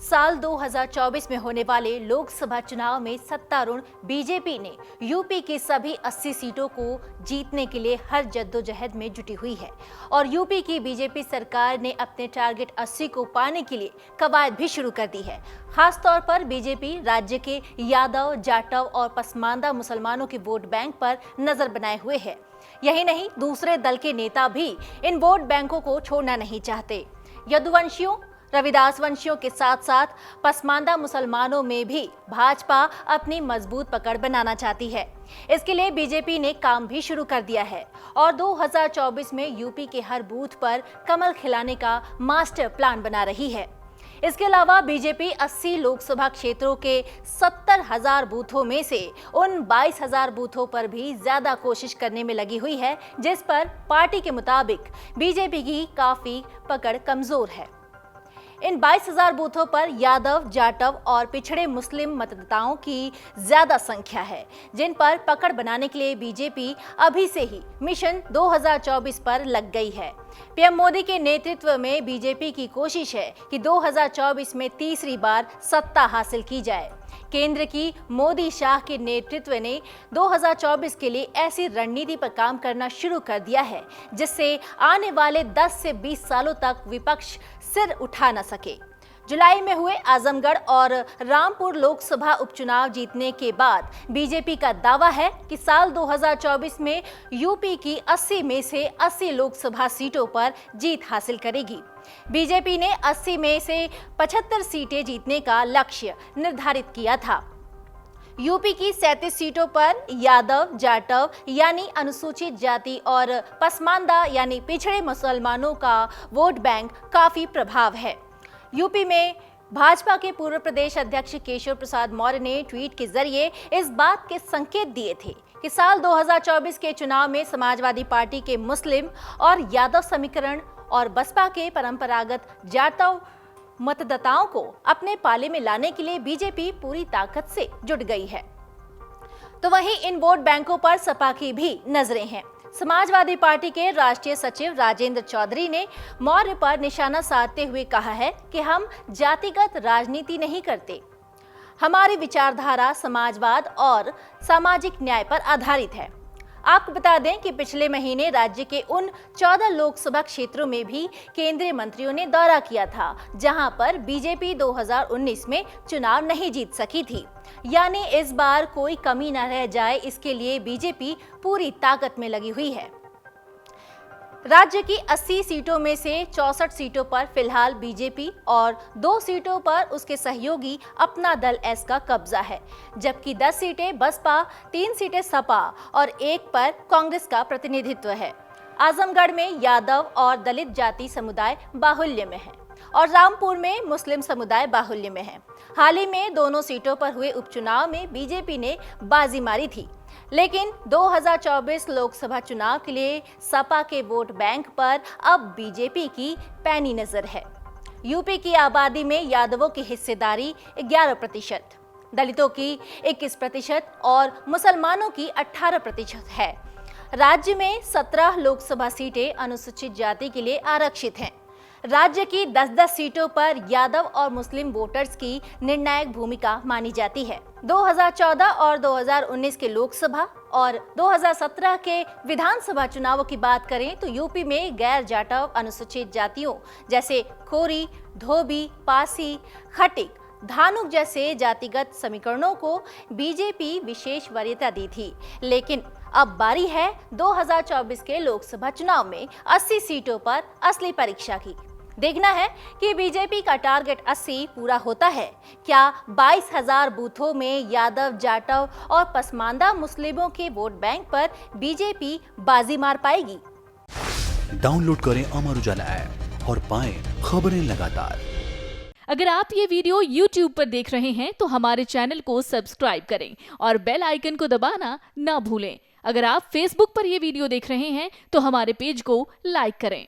साल 2024 में होने वाले लोकसभा चुनाव में सत्तारूढ़ बीजेपी ने यूपी की सभी 80 सीटों को जीतने के लिए हर जद्दोजहद में जुटी हुई है और यूपी की बीजेपी सरकार ने अपने टारगेट 80 को पाने के लिए कवायद भी शुरू कर दी है। खास तौर पर बीजेपी राज्य के यादव, जाटव और पसमांदा मुसलमानों के वोट बैंक पर नजर बनाए हुए है। यही नहीं, दूसरे दल के नेता भी इन वोट बैंकों को छोड़ना नहीं चाहते। यदुवंशियों, रविदास वंशियों के साथ साथ पसमांदा मुसलमानों में भी भाजपा अपनी मजबूत पकड़ बनाना चाहती है। इसके लिए बीजेपी ने काम भी शुरू कर दिया है और 2024 में यूपी के हर बूथ पर कमल खिलाने का मास्टर प्लान बना रही है। इसके अलावा बीजेपी 80 लोकसभा क्षेत्रों के 70,000 बूथों में से उन 22,000 बूथों पर भी ज्यादा कोशिश करने में लगी हुई है, जिस पर पार्टी के मुताबिक बीजेपी की काफी पकड़ कमजोर है। इन 22,000 बूथों पर यादव, जाटव और पिछड़े मुस्लिम मतदाताओं की ज्यादा संख्या है, जिन पर पकड़ बनाने के लिए बीजेपी अभी से ही मिशन 2024 पर लग गई है। पीएम मोदी के नेतृत्व में बीजेपी की कोशिश है कि 2024 में तीसरी बार सत्ता हासिल की जाए। केंद्र की मोदी शाह के नेतृत्व ने 2024 के लिए ऐसी रणनीति पर काम करना शुरू कर दिया है जिससे आने वाले 10 से 20 सालों तक विपक्ष सिर उठा न सके। जुलाई में हुए आजमगढ़ और रामपुर लोकसभा उपचुनाव जीतने के बाद बीजेपी का दावा है कि साल 2024 में यूपी की 80 में से 80 लोकसभा सीटों पर जीत हासिल करेगी। बीजेपी ने 80 में से 75 सीटें जीतने का लक्ष्य निर्धारित किया था। यूपी की 37 सीटों पर यादव, जाटव यानी अनुसूचित जाति और पसमांदा यानी पिछड़े मुसलमानों का वोट बैंक काफी प्रभाव है। यूपी में भाजपा के पूर्व प्रदेश अध्यक्ष केशव प्रसाद मौर्य ने ट्वीट के जरिए इस बात के संकेत दिए थे कि साल 2024 के चुनाव में समाजवादी पार्टी के मुस्लिम और यादव समीकरण और बसपा के परंपरागत जाटव मतदाताओं को अपने पाले में लाने के लिए बीजेपी पूरी ताकत से जुट गई है। तो वहीं इन वोट बैंकों पर सपा की भी नजरें हैं। समाजवादी पार्टी के राष्ट्रीय सचिव राजेंद्र चौधरी ने मौर्य पर निशाना साधते हुए कहा है कि हम जातिगत राजनीति नहीं करते। हमारी विचारधारा समाजवाद और सामाजिक न्याय पर आधारित है। आपको बता दें कि पिछले महीने राज्य के उन 14 लोकसभा क्षेत्रों में भी केंद्रीय मंत्रियों ने दौरा किया था, जहां पर बीजेपी 2019 में चुनाव नहीं जीत सकी थी। यानी इस बार कोई कमी न रह जाए, इसके लिए बीजेपी पूरी ताकत में लगी हुई है। राज्य की 80 सीटों में से 64 सीटों पर फिलहाल बीजेपी और 2 सीटों पर उसके सहयोगी अपना दल एस का कब्जा है, जबकि 10 सीटें बसपा, 3 सीटें सपा और 1 पर कांग्रेस का प्रतिनिधित्व है। आजमगढ़ में यादव और दलित जाति समुदाय बाहुल्य में है और रामपुर में मुस्लिम समुदाय बाहुल्य में है। हाल ही में दोनों सीटों पर हुए उपचुनाव में बीजेपी ने बाजी मारी थी, लेकिन 2024 लोकसभा चुनाव के लिए सपा के वोट बैंक पर अब बीजेपी की पैनी नजर है। यूपी की आबादी में यादवों की हिस्सेदारी 11%, दलितों की 21% और मुसलमानों की 18% है। राज्य में 17 लोकसभा सीटें अनुसूचित जाति के लिए आरक्षित हैं। राज्य की 10-10 सीटों पर यादव और मुस्लिम वोटर्स की निर्णायक भूमिका मानी जाती है। 2014 और 2019 के लोकसभा और 2017 के विधानसभा चुनावों की बात करें तो यूपी में गैर जाटव अनुसूचित जातियों जैसे खोरी, धोबी, पासी, खटिक, धानुक जैसे जातिगत समीकरणों को बीजेपी विशेष वरीयता दी थी। लेकिन अब बारी है 2024 के लोकसभा चुनाव में 80 सीटों पर असली परीक्षा की। देखना है कि बीजेपी का टारगेट 80 पूरा होता है। क्या 22,000 बूथों में यादव, जाटव और पसमांदा मुस्लिमों के वोट बैंक पर बीजेपी बाजी मार पाएगी? डाउनलोड करें अमर उजाला ऐप और पाएं खबरें लगातार। अगर आप ये वीडियो YouTube पर देख रहे हैं तो हमारे चैनल को सब्सक्राइब करें और बेल आइकन को दबाना ना भूलें। अगर आप Facebook पर ये वीडियो देख रहे हैं तो हमारे पेज को लाइक करें।